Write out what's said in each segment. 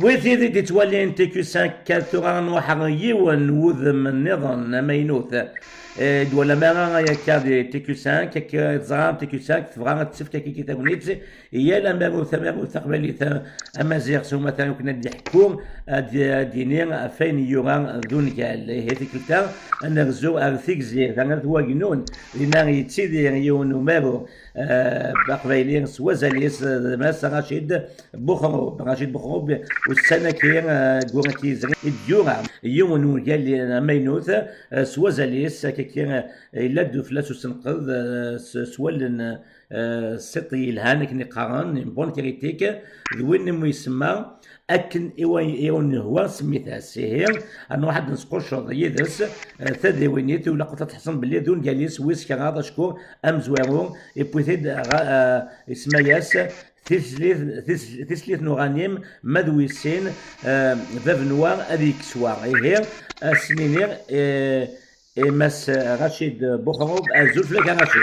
ويثي دي تولي انت كو 5 كالتوران واحد يون وذم النظام مينوث ولا ما يا كادي تي كو 5 كي زرام تي كو 5 تبغى تسفك كي تاغونيت هي لما ثمر تقبل امازيغ سو مثلا كنا نحكوا دينير فين يوران دون قال هذيك الكلتا نرزو ارثيك زي انا هو جنون لنا يتسيدي يون مارو بقبيلين سوازاليس ماس رشيد بوخرو والسنه كاين غورتي زري ديورا يون قال لي مينوث سوازاليس كاين الا دو فلاس وسنقذ سوالن سيطي الهانك نقارن بون كريتيك وين مو يسمى اكن ايوان هو سميتها السهير انا واحد نسقوش يدرس ثدي وينيت ولا قلت تحسن باللي دون جاليس ويس كغادا شكور ام زوارو بوثيد اسمها ياس تسليث نورانيم مدويسين فاف نوار اديك سوار هي السنينير مس رشيد بوخروب الزلفلك رشيد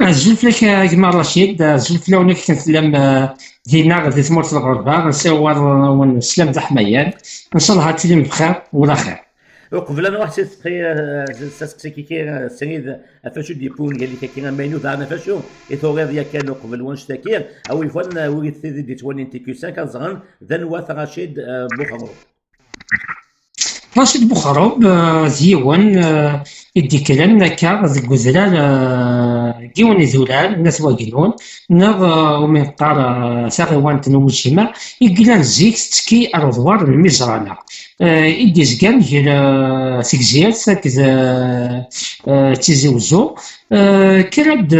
الزلفلك كما رشيد الزلفله ونك كنتلم دينا في ثمورة الغربة نساور ونسلم ذا حميان ان شاء الله تلم بخير ولا خير. قبل انا واحد ساسكسي كي سنيد افاشو ديبون قال لي كاين ماينو دارنا فاشو اثورير يا كانوا قبل وانش تاكير او يفون وريث دي 20 تي كيو 5 زغن ذن واث رشيد بوخروب رشيد بوخروب زيون يدي كلام نكا ذك وزلال جيون زولال الناس واقلون نغ ومن قار ساغوان تنوجهما يقلان زيك تكي أرضوار المزرانة يدي زقان جيل سكزير ساكز تيزيوزو كرد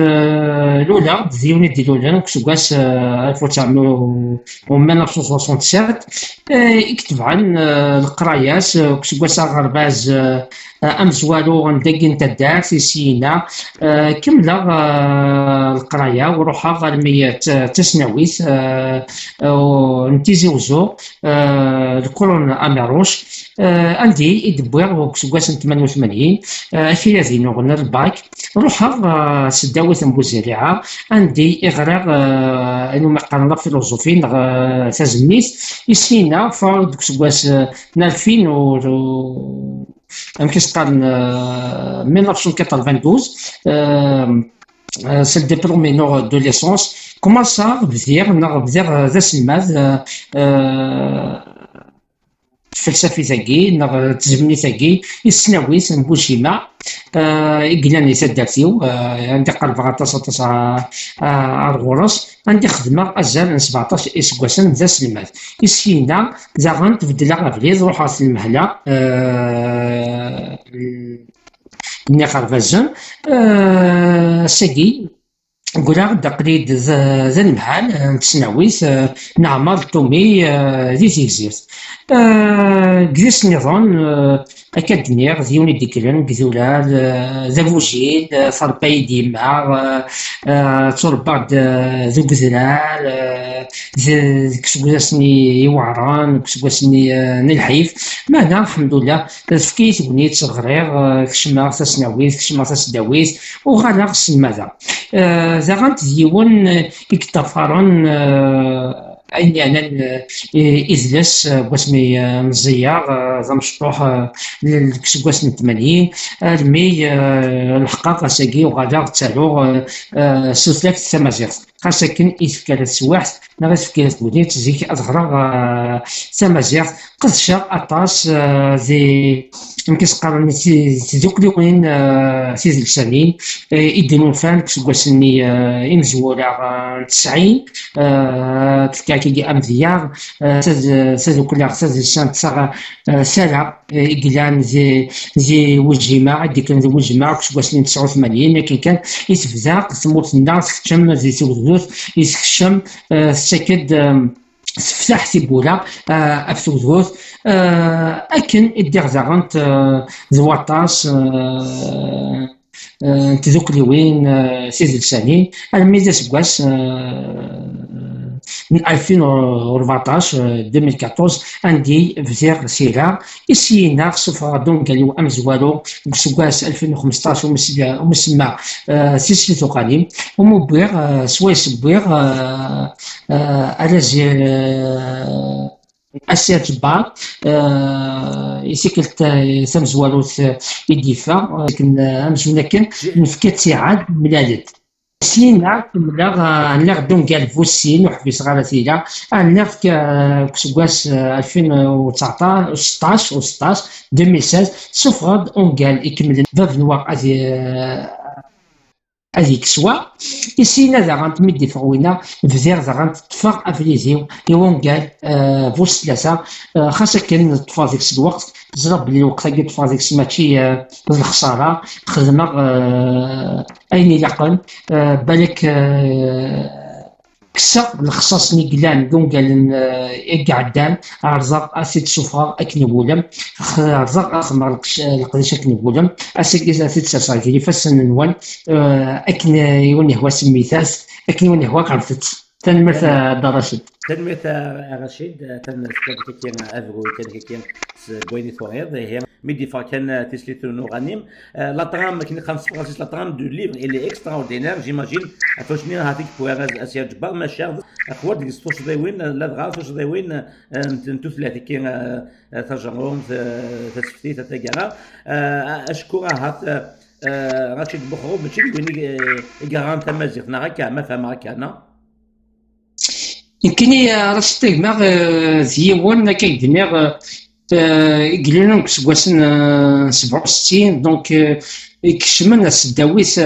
لولا ديوني دي لولا نكسوكاس 1967 يكتب عن القراياس كسوكاس غرباز امزوالو غندقن تدار في سينا كملا القرايه وروحها غالميات تسناويت نتيزيوزو الكولون اميروش عندي يدبوير وكسوكاس 88 في هذه نغنى الباك روحها سداوت مبوزريعه عندي اغراق انو ما قرنا فيلوزوفي تازميت يسينا فرد كسوكاس 2000 كيس قال 1992 c'est le diplôme de l'essence. Comment ça بدير ذا سلماد فلسفي ثقي نغ تزمني ثقي يسناويس نبوشيما إقلاني سداتيو عندي قلب غطاس الغرس عندي خدمة أزال 17 إسكواسن ذا سلمات يسينا ذا غانت بدلا غفليز روحات المهلة ني خربزن ساقي قولها دقريد ذا المحال نتسناويس نعمر تومي ذي تيزيرت جلس نظام أكاديمير ديوني ديكلان كذولار ذا فوجيد فرباي ديما ترباد ذو كذلال كسواسني يوعران كسواسني نلحيف معنا الحمد لله فكيت بنيت صغرير كشما تسناويس كشما تسداويس وغالا سماذا ذا غانت ديون يكتفرن أني أنا إذلس باسمي مزيار ذا مشطوح لكسواس 80 المي الحقاقة ساقي وغادا تسالو سوسلاك تمازيغ خاصة كن إذكالة سواحت نغاس فكالة مدينة زيك أظهر تمازيغ قدشا أطاس ذي مكيس قارن تذوق لي وين تيز لسانين يدينو فان كسواسني إنزولا 90 تلكاكي أمذيار تذوق كل تذ لسان تصغى سالة إقلان زي وجماعة ديكان زي وجماعة كسواسني 89 لكن كان يتفذاق ثموت الناس كتشم زي سوزوث يسكشم سكد فتح سيبولا أفسوزوث أكن إدير زغنت زواطاس تذوق لي وين سيز لسانين الميزة سكواس من 2014 2014 عندي فزير سيرة يسينا سوفا دونك اللي هو امزوالو بسكواس 2015 ومسمى سلسلة قديم ومبير سويس بير على زير أسير جبار يسكلت سمزوالوث الدفاع لكن أمزونا كان نفكت ساعات ملالد سينا نلاغ دونك الفوسين وحبي صغار ثيلا نلاغ كسواس 2019 16 و 16 2016 سوف غاد اونغال يكمل باب نوار هذيك سوا يسينا ذا غنتمدي فغوينا بزير ذا غنتفاق افليزيو يوونغال فوس ثلاثة خاصة كان تفاق ديك الوقت تزرب بلي الوقت هاكي تفاق ديك ماشي الخسارة خدمة أين يلقن بالك كسا الخصاص نيكلان دونكال قعدان ارزاق اسيد سفرة اكني ولم ارزاق اخمر القديش اكني ولم اسيد اسيد ساساكي فسن نوان اكني يوني هو سميثاس اكني يوني هو قرفت تنمرت درشد تنميت رشيد تنميت كان افغو كان بويني ثوغيض هي ميدي فا كان تسليت نوغانيم لا ترام كاين 5 لا ترام دو ليفر اللي اكستراوردينير جيماجين فاشني هذيك بواغاز اسيا جبار ما شاغ اخوات ديك ستوش داوين لا دغا ستوش داوين نتو ثلاثه كاين تجرون تسفتي تاكارا اشكر هات رشيد بخرو ماشي وين يقران تمازيغ هكا ما فهم هكا انا يمكن رشيد تاكماغ زيوان كيدماغ قلنا كسكواسن 67 دونك يكشمن السداويس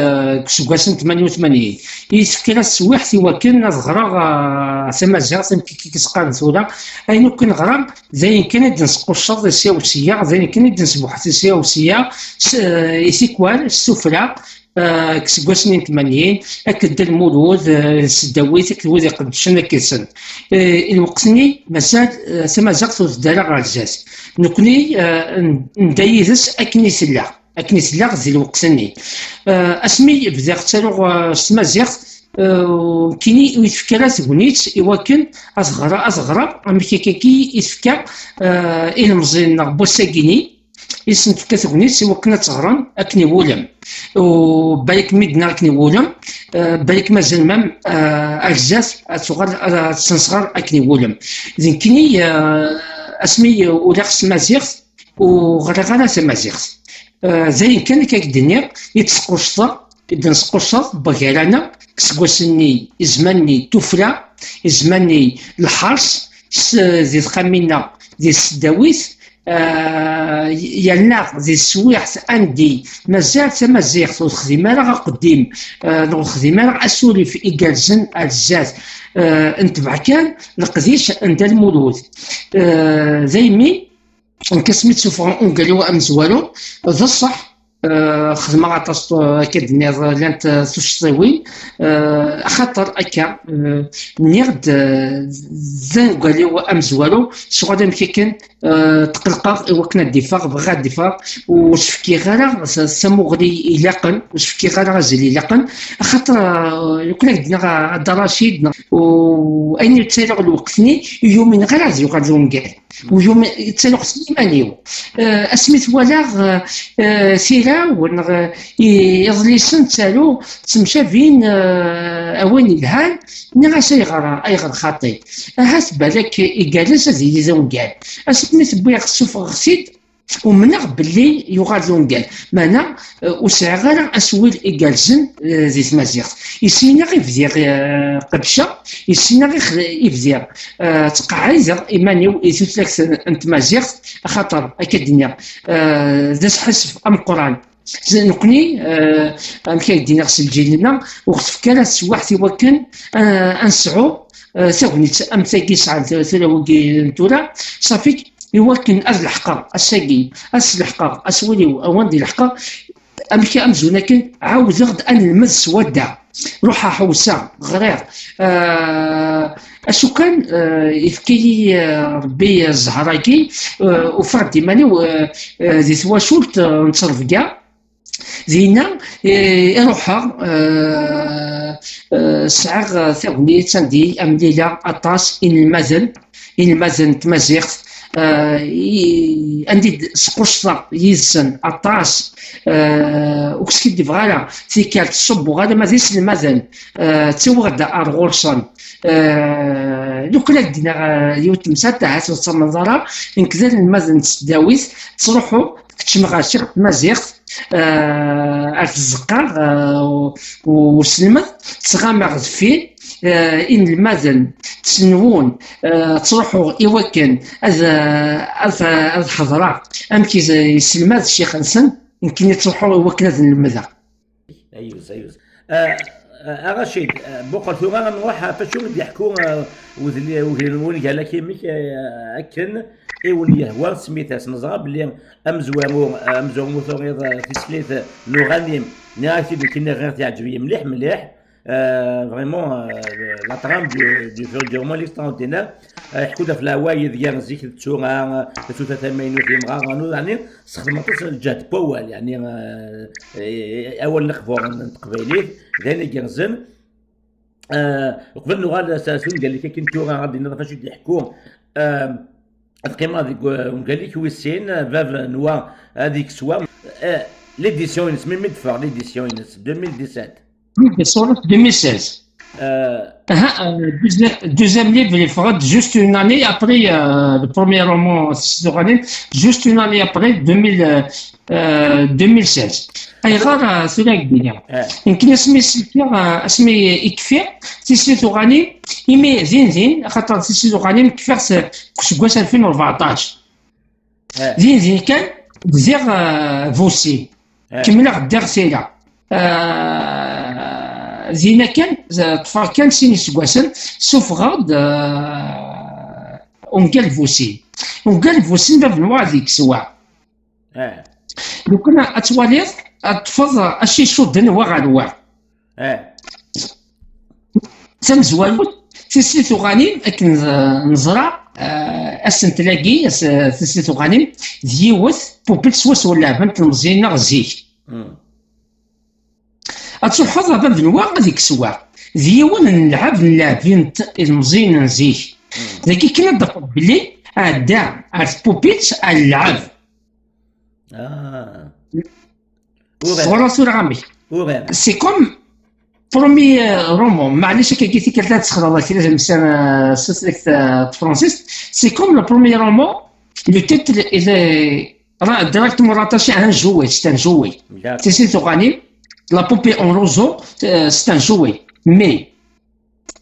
كسكواسن 88 يسكر السواح سواكن صغرا سمازيغ كيسقان ثولا اينو كن غرام زي كان نسقو الشرط السياسيه زي كان نسبوح السياسيه يسيكوال السفلى كسكواسن 80 اكد المولود السداويس الولد يقدشنا كيسن الوقتني مازال سمازيغ ثوث غالزاس نكوني ندايزس اكني سلا زي الوقتني اسمي بدا اختاروا سمازيغ كيني يفكر سغنيت يوكن اصغر امكيكي يفكر المزين بوساكيني يسنت كتغنيت يوكن تغران اكني ولم وبالك ميدنا اكني ولم بالك مازال مام اجزاس صغار تنصغر اكني ولم زين كيني اسمي ولا سمازيغ وغرغره سمازيغ زي كان كيدنيا يتسقوشطا يدنسقوشط بغيرانا كسكواسني زماني توفلا زماني الحرس زي الخمينة زي السداويس يلا زي السويح عندي مازال تمازيغ الخدمه راه قديم الخدمه راه اسولي في ايكالزن الزاز نتبع كان القديش عند المولود زي مي كسميت سوفا اونغاليو امزوالو ذا الصح خدمه عطاس كدني لانت سوشطيوي خاطر اكا نيغد زان قاليو امزوالو شغل كيكن تقلقا وكنا الدفاع بغا الدفاع وشفكي غير سموغلي يلاقن وشفكي غير غازلي يلاقن خاطر كنا قدنا الدراشيد واين يتسالغ الوقتني يومين غير عزيو غاديهم كاع ويوم يتسالغ سليمانيو اسميت ولا سيرا يظلي سن تسالو تمشى بين اوين الهان نغا ايغر خاطي هات بالك يجالس هذه زون كاع اسميت بويا خصو غسيد ومنغ باللي يغادرون كاع مانا وسع غير اسويل ايكالزن زي تمازيغ يسينا غير فدير قبشه يسينا غير يفدير تقعيزر ايمانيو يثوثلك انت مازيغ خاطر هكا الدنيا ذا حسب ام قران نقني امكي دينا غسل جيلنا وقت فكرة سواح توكن انسعو ثغنيت امثاكي سعد ثلاوكي نتورا صافيك يوكن الحقا الساقي الحقا اسوليو اوان دي الحقا امكي امزونا كن عاود غد ان المز ودا روحها حوسه غرير اشو كان يفكي ربي الزهراكي وفرد ماني ذي ثواشولت نتصرف كاع زينا يروحها سعر ثاغني تندي أمليلة أطاس إن المازن تمازيغت عندي سقوشطة يزن أطاس وكسكي دي فغالا تيكال تصب وغادا ما زيس المازن توغدا أرغورسون لو كلا دينا يوتمسا تاع تصمزارا إنكذا المازن تسداويت تروحوا كتشمغا شيخ مازيغت عرف الزقار وسلمت تغامر فيه إن المازن تسنون تروحوا إيواكن هذا حضرة أمكي يسلمات الشيخ نسن يمكن تروحوا إيواكن هذا المذا. أيوه رشيد بقى ثوغا نروح فشو يحكوا وذي قال لك يمك أكن إيونيه وان سميتاس نزرا بلي أمزوامو ثوغيض تسليت نغنيم نعرف كنا غير تعجبي مليح فريمون لا ترام دو رومان ليستاندينار يحكوا في العوايد ديال زيك التوغا 83 في مغارانو يعني استخدمت الجهد بوال يعني اول نخفور نتقبيليه ثاني كيرزن قبل نغال ساسون قال لك كي توغا غادي نفاش يحكوا القيمه قال لك ويسين فاف نوا هذيك سوا ليديسيون اسمي ميدفور ليديسيون 2017 2016. Deuxième livre, il fera juste une année après le premier roman, juste une année après 2016. أيغار ثلاث دنيا. يمكن اسمي إكفير تسليت غاني إمي زين خاطر تسليت غاني كفير سكواس 2014. زين كان دير فوسي كملنا غدير سيلا. زينة كان طفال كان سيني سكواسن سوف غاد ونقال فوسي باب نوع ذيك سوا لو كنا اتواليض اتفض اشي شدن وغالوا تمزوالو تسليتو غانيم اكن نزرع اسن تلاقي تسليتو غانيم ديوث بوبيل سواس ولا بنت مزينه غزيك أتشوف هذا باب نوا هذيك سوا ديون نلعب المزين نزيه ذاكي كنا دقق بلي عدا عرف بوبيت اللعب صورة صورة عمي سي كوم برومي رومون معليش كي قلتي كي تسخر الله كي لازم سلسلة فرانسيس سي كوم لو برومي رومون لو تيتر إذا راه ديريكتومون راتاشي عن جوي ستان جوي تيسيتو غاني La poupée en roseau, c'est un jouet. Mais,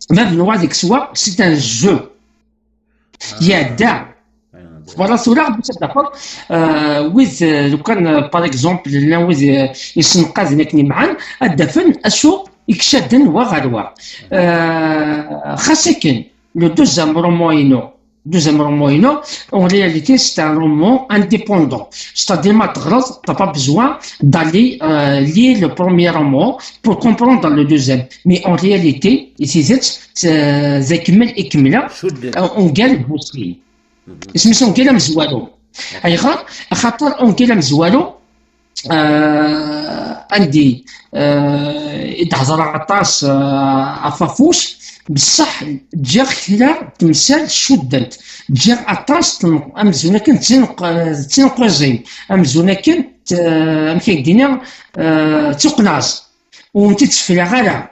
même le roi d'Exois, c'est un jeu. Il y a d'un. Voilà, c'est là, d'accord. Par exemple, là où ils sont casés avec les mains, à Dafen, à chaud, ils chadent Wagalwa. Khaseken, le deuxième roman, en réalité, c'est un roman indépendant. C'est-à-dire, tu n'as pas besoin d'aller lire le premier roman pour comprendre le deuxième. Mais en réalité, on gagne aussi. اسمه أنجيلا مزوالو. أيضا خاطر أنجيلا مزوالو عندي تهضر عطاس عفافوش بصح جا خلال تمثال شدنت جا عطاس امزونا كنت تنقزين امزونا كنت امكي دينا تقناز وانت تفلا غالا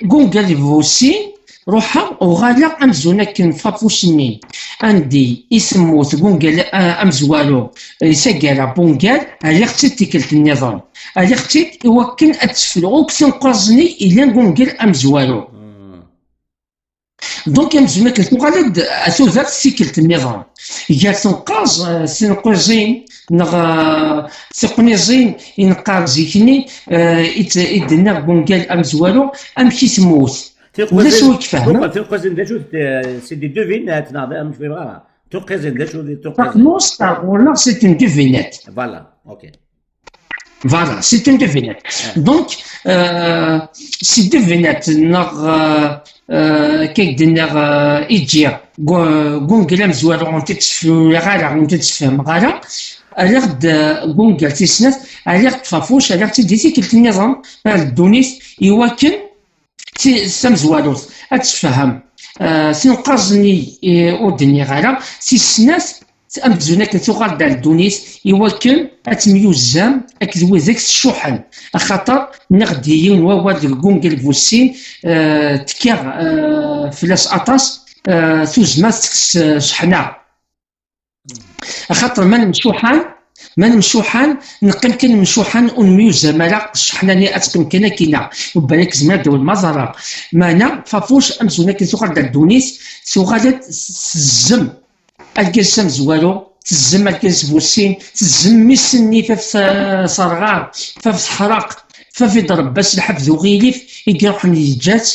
قون قال لي فوسي روحا وغالا امزونا كن فافوشني عندي اسمو تقول قال امزوالو يسقال بونقال على اختي تيكلت النظام على اختي يوكن اتفلو كنقرزني الى نقول قال امزوالو دونك امزونا كنت غالد اثوذاك تيكلت النظام يا تنقاز سنقرزين نغ سقنيزين ينقارزيكني يدنا بونقال امزوالو امشي تموت ولا شو كيفاه تنقزن داشو سي دي دوفينات ناضي مش فيها تنقزن داشو دي تنقزن ولا سي اون دوفينات فوالا اوكي فوالا سي اون دوفينات دونك سي دوفينات نغ كي دينا يجي قون كلام زوال اون تتفهم غالا اون تتفهم غالا غد جونجل تيسنات غد فافوش غد تديتي كل النظام الدونيس يواكن سمزوالوس اتفهم سنقرزني ودني غالا سيسناس امزونا كنتوغال دار الدونيس يواكن اتميوزام اكزويزك الشحن خاطر نغديون وواد جونجل فوسين تكيغ فلاش اطاس سوزمات شحنا خاطر ما نمشوحان نقم كان مشوحان ونميوز مالا شحناني اتقم كنا كينا وبالك زمان دول المزرعه مانا فافوش امزونا كنتوغال دار الدونيس سوغالت الزم القسم زوالو تزم الكاس بوسين تزم ميسني فاف صرغار فاف حراق فاف يضرب باش الحبذ وغيليف يروح نجات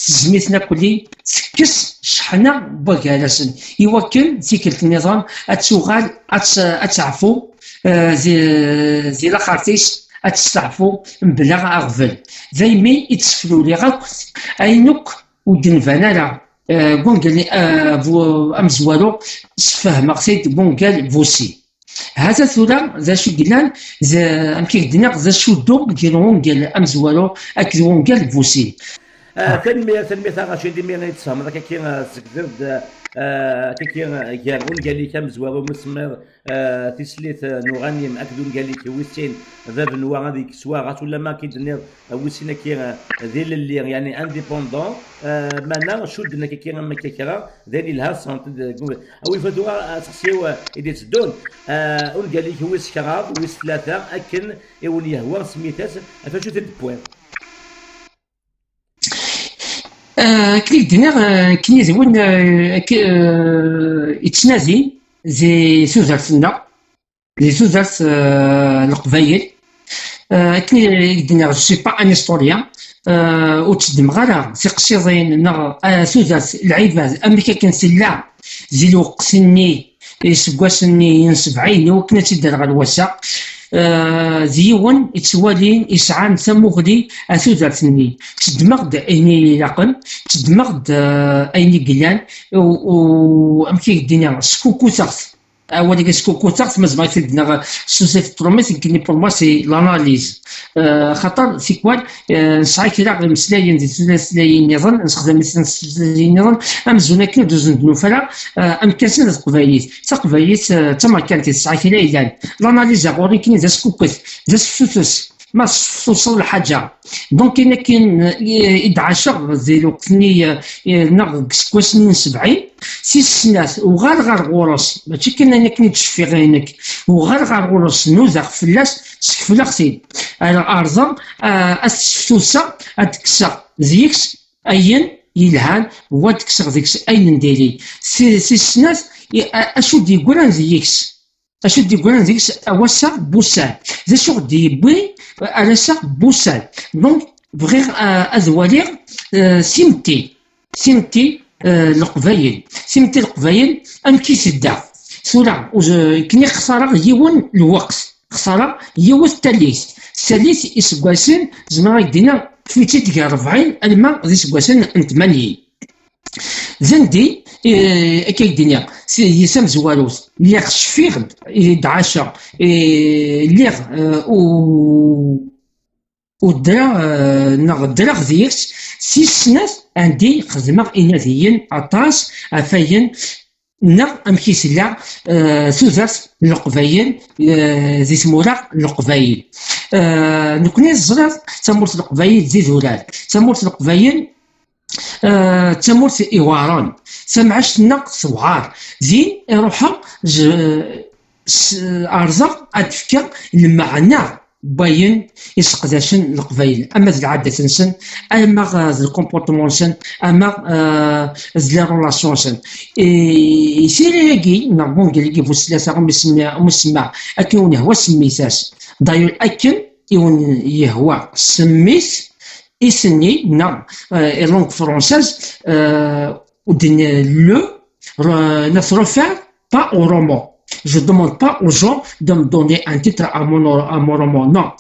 زميتنا كلي تكس شحنا بوكالاسن يوكل زيك النظام اتشغال اتعفو زي لاخارتيس اتستعفو بلا اغفل زي مي يتسفلوا لي غاك اينوك ودنفانا لا جونجل امزوالو فهم قصيد جونجل فوسي هذا ثورة ذا شو قلنا ذا امكي دنا ذا شو دوغ ديال جونجل امزوالو اك جونجل فوسي تنمية غاشي دي مينا يتسهم هذاك كي سكدرد كي قال لي كم زوارو مسمر تسليت نغنيم اكدون قال لي ويسين ذاب نوا هذيك سواغات ولا ما كيدني ويسينا كي ذيل اللي يعني انديبوندون مانا شدنا كي ما كيكرا ذالي لها سانت او يفدوا تخسيو ايدي تدون قال لي ويس كراب ويس ثلاثه اكن يولي يهوى سميتاس فاشو تبوين كليك دينير كي يزون يتنازي زي سوزرتنا لي سوزرت القبايل كليك دينير جو سي با ان هيستوريان وتشدم غالا سيقشيضين سوزرت العباد امريكا كنسلا زي الوقسني يسقاسني ينسبعين وكنا تدار غا الوسع زيون يتوالين يسعى نسموغلي أثوذرتني تدمغد أيني لاقن تدمغد أيني قلان وأمكي الدنيا سكوكو تغث أولي سكوكو تغث مزمع تدنا سوسيف تروميس كني بور موا سي لاناليز خاطر سي كوال نسعى كلا المسلايين زي سلايين نظن نستخدم مسلايين نظن أمزونا كي دوز نوفلا أمكاسين تقبايت تقبايت تما كانت تسعى كلا إلان لاناليز غوري كني ذا سكوكوث ذا سوسوس ما توصل لحاجه دونك كاين يدعى شغل زي الوقتني نغ كواسنين 70 سي سنات وغار غورس ماشي كان انا كنت تشفي غينك وغار غورس نوزغ فلاس سكفلا خسيد الارض استفتوسا اتكسا زيكس اين يلهان هو تكسر ديكس اين نديري سي سنات اشو ديقولان زيكس اشو ديقولان زيكس اوسع بوسان زي شو ديبوي على سا بوسال دونك بغير ازوالير سيمتي القبايل امكي سدا سولا كني خساره يون الوقت خساره يون الثالث يسقاسن زعما يدينا فيتي ديال 40 الماء ذي سقاسن 8 زندي كي الدنيا يسام زوالوس اللي خشفيغ يدعاشا اللي ودرا ديكس سي سنات عندي خدمه اناثيين اطاس عفاين امشي سلا سوزات القبايل زي سمورا القبايل نكوني الزرار تمورت القبايل زي زولال تمورت القبايل تمورت إيواران سمعش نق صوار زين يروحوا أرزق أتفكر المعنى باين يسقداشن القبايل اما ذي العاده سن اما ذي الكومبورتمون سن اما ذي لي رولاسيون سن يسير يجي نعمون قال لي فوسلاسا مسمع اكون هو سميتاس داير اكن يهوى سميت اسني نعم لونغ فرونساز ودن لو ne refaire pas au roman. Je ne demande pas aux gens de me donner un titre à mon roman. Non.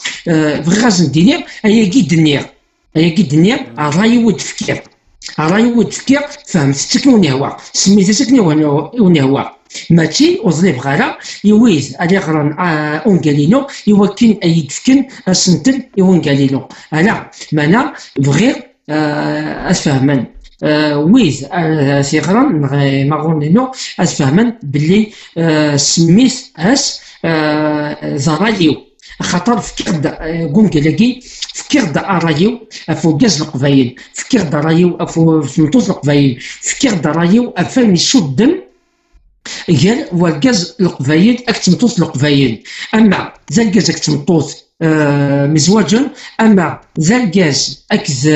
غازن دينير هيجي دنيا راي وتفكير فهمت تكون هو سميتها تكون هو ماشي وظليف غالا يويز على غران اونغالينو يوكين ايدفكن سنتل اونغالينو انا مانا بغير اسفهمن ويز سي غران ماغونينو اسفهمن باللي سميت اس زراليو خاطر فكرت كونكلاكي فكرت رايو افو كاز القبايل فكرت رايو افو سمطوط القبايل فكرت رايو افان يشدن قال والكاز القبايل اكتمطوط القبايل اما ذا الكاز اكتمطوط مزواجا اما ذا الكاز اكز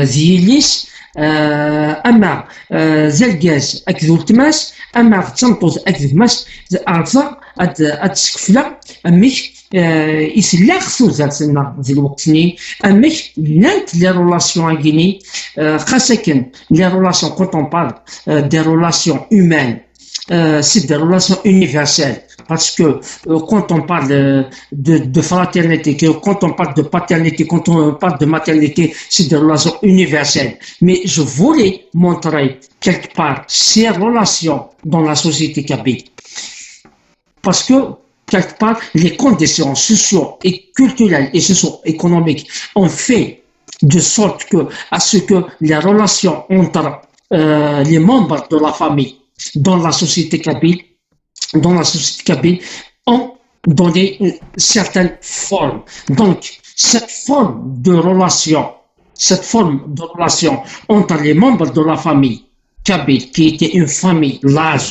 زيليس اما ذا الكاز اكز ولتماس اما تمطوط اكز ماس ارزا اتسكفلا اميك يسلا خصو زالتنا ذي الوقتني اميك نانت لي رولاسيون اكيني خاصة لي رولاسيون كونت اون بارل دي رولاسيون هيومان c'est des relations universelles parce que quand on parle de fraternité, quand on parle de paternité, quand on parle de maternité, c'est des relations universelles. Mais je voulais montrer quelque part ces relations dans la société kabyle. Parce que quelque part, les conditions socio et culturelles et socio-économiques ont fait de sorte que, à ce que les relations entre les membres de la famille dans la société kabyle, ont donné une certaine forme. Donc, cette forme de relation entre les membres de la famille kabyle, qui était une famille large,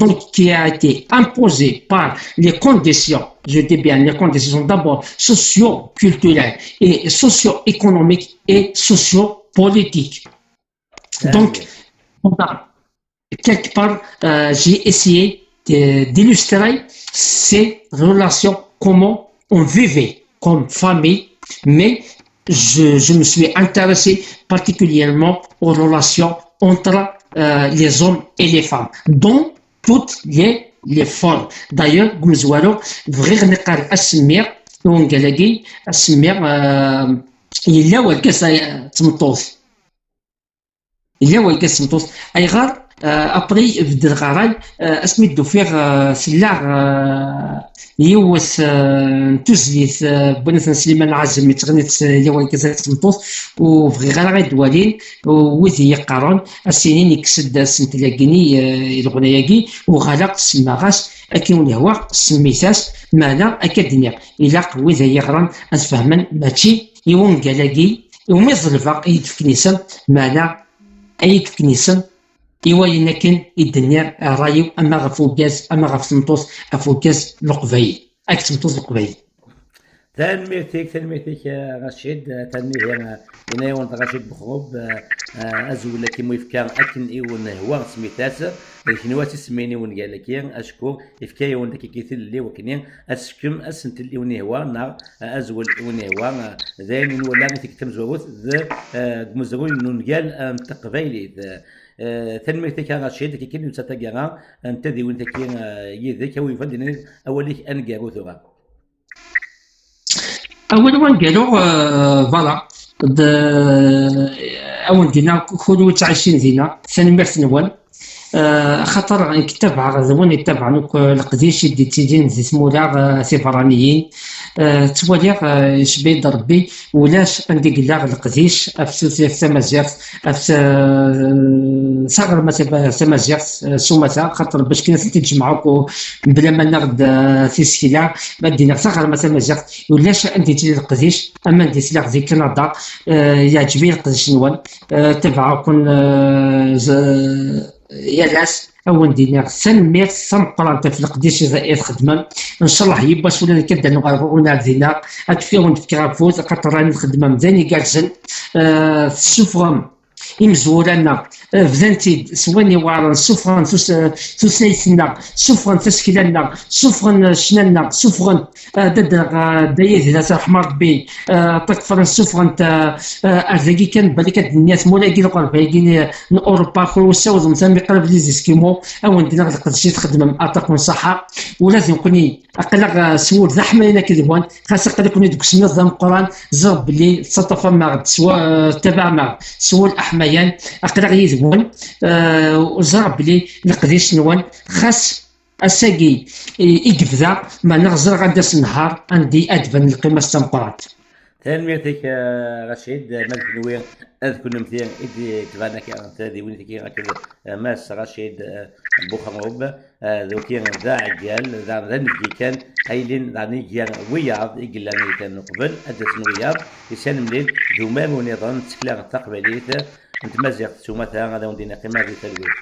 donc qui a été imposée par les conditions, je dis bien les conditions d'abord socio-culturelles et socio-économiques et socio-politiques. Donc, on a quelque part, j'ai essayé d'illustrer ces relations, comment on vivait comme famille, mais je me suis intéressé particulièrement aux relations entre les hommes et les femmes, dans toutes les formes. D'ailleurs, Gumzoualo, vraiment, نقدر أسمير ونقلقي أسمير إلا والكاس تمطوط إلا والكاس تمطوط أي غار ابري في الغراي اسميتو فيه سلاغ يوس توزليت بنات سليمان العزم تغنيت يوا كازات تمطوط وفي غير دوالين وذي يقارن السنين يكسد سنت لاكيني الغنياكي وغلق سماغاس اكيون هو سميتاس مالا اكاديميا الى وذا يغران اسفهمن ماشي يوم كالاكي يوم يظلفا يدفكنيسن مالا ايدفكنيسن إيواينا كان الدنيا رايو أما غفو كاز أما غف تمطوط غفو كاز القبايل أك تمطوط القبايل. تنميتك رشيد تنميه هنا يوم رشيد بخروب أزول لك مويفكار أكن إيون هو سميتاس الكنوات سميني ونقال لك أشكو إفكاي ونك كيثل اللي وكنين أسكم أسنت اللي ونهوا نار أزول ونهوا ذاين ولا تكتم زووت ذا مزغول نقال تقبايلي تنميتك رشيد كي كن ستجرا أنت ذي وأنت كي يذك ويفضل أولك أنجارو ثرا. أول وان قالوا فوالا أول دينا كل تعيشين دينا ثاني مرثنوان خاطر كتاب عرضوان يتبع نوك القديش يدي تيدين زي سمولا سيفرانيين توالي شبيد ربي ولاش عندي قلاغ القديش أفسوس ثمازيغ صغر ما ثمازيغ سومتا خاطر باش كنا تتجمعوك بلا ما ناخد تسكيلا ما دينا صغر ما ثمازيغ ولاش عندي تيدي القديش أما عندي سلاح زي كندا يعجبني القديش نوان تبعكم يالاس أول دينار سنمير سنقرأ في القديش زائد خدمة إن شاء الله يباش ولا كدا نغيرونا دينار أتفيهم نفكر فوز خاطر راني الخدمة مزيان كالجن سفرم يمزورانا فزانتيد سواني وارن سفرن سوسنيسنا سفرن تسكيلنا سفرن شننا سفرن دايز ذات رحمة ربي تكفرن سفرن أرزاقي كان بالك الناس مولاقي القرب يجيني أوروبا خلوصا وزمزام قرب لي زيسكيمو أو ندير القدسية تخدم أعطاكم صحة ولازم كوني أقلق سول زحمة لنا كذبان خاصة قلق كوني دوك نظام القرآن زرب بلي تسطفا مع سواء تبع مع سواء الأحميان أقلق يزبون وزرب بلي القديش نوان خاص الساقي يقفذا ما نغزر غدا النهار عندي أدفن القيمة استنباط. تنميتك رشيد مالك نوير أذكر نمثير إدي تبانا كي تادي وين تكي هكذا ماس رشيد بوخموب ذو كي ذا عجال ذا ذنبي كان هايلين ذاني جيان وياض إقلاني كان قبل أدس وياض يسان مليل ذو ما ونظام تسكلا تقبليت انت مازيغ سومتها غدا وندينا قيمة ذي تلويث.